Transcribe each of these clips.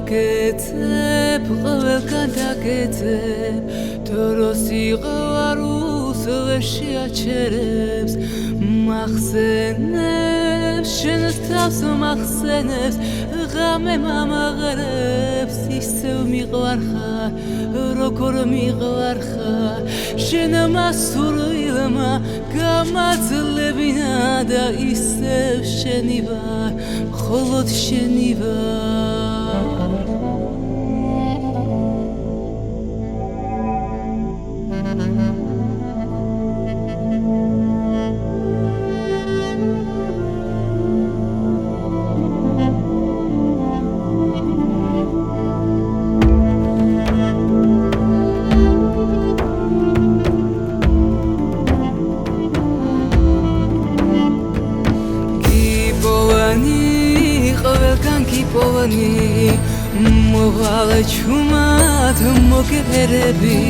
დაგეცებ ყველგან დაგეცებ დროს სიყვარულს ვერ შეაჩერებს მახსენებს შენს თავს მახსენებს ღამე მომაღრებს ისევ მიყვარხარ როგორ მიყვარხარ შენ მასურილმა გამაძლებინა და ისევ შენი ვარ მხოლოდ შენი ვარ Povani movala chumat mogerebi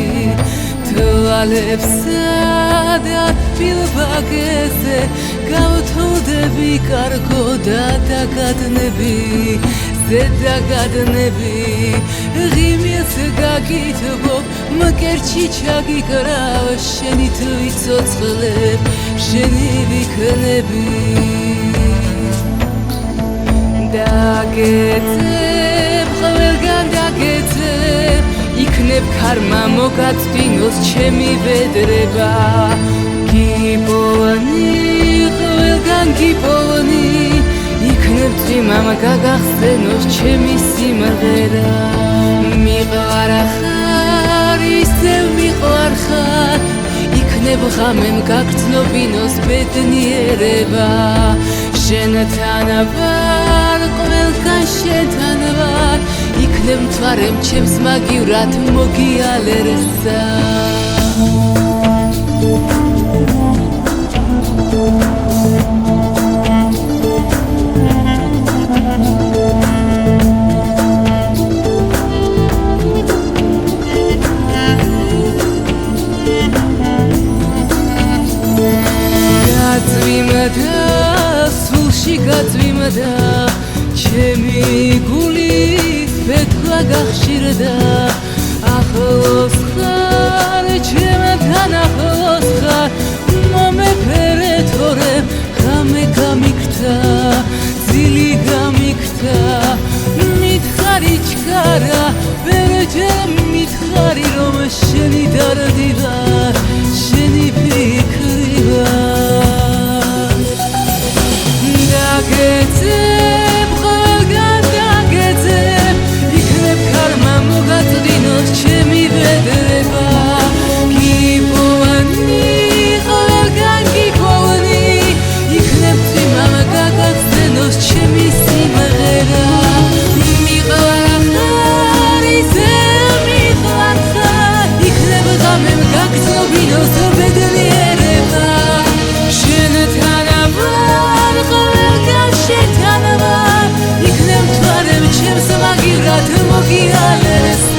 toalepsa da pilbagese gavtodebi kargoda dagadnebi zedagadnebi ghimias gagitbo makerchi chagigrav sheni tvitsotsleb sheni viknebi დაგეცებ ყველგან დაგეცებ იქნებ ქარმა მოგაწვინოს ჩემი ვედრება გიპოვანი ყველგან გიპოვანი იქნებ წვიმამ გაგახსენოს ჩემი სიმღერა მიყვარხარ ისევ მიყვარხარ იქნებ ღამემ გაგრძნობინოს ბედნიერება შენთან ვარ ყველგან შენთან ვარ იქნებ მთვარემ ჩემს მაგივრად მოგიალერსა გაწვიმდა ჩემი გულის ფეთქვა გახშირდა ახლოს ხარ ჩემთან ახლოს ხარ მომეფერე თორემ ღამე გამიქთა ძილი გამიქთა მითხარი ჩქარა ვერჯერ მითხარი რომ შენი დარდი ვარ შენი ფიქრი ვარ დაგეცებ ყველგან დაგეცებ იქნებ ქარმა მოგაწვინოს ჩემი ვედრება გიპოვანი ყველგან გიპოვანი იქნებ წვიმამ გაგახსენოს ჩემი სიმღერა მიყვარხარ ისევ მიყვარხარ იქნებ ღამემ გაგრძნობინოს ბედნიერება შენთან ვარ შენთან ვარ იქნებ მთვარემ ჩემს მაგივრად მოგიალერს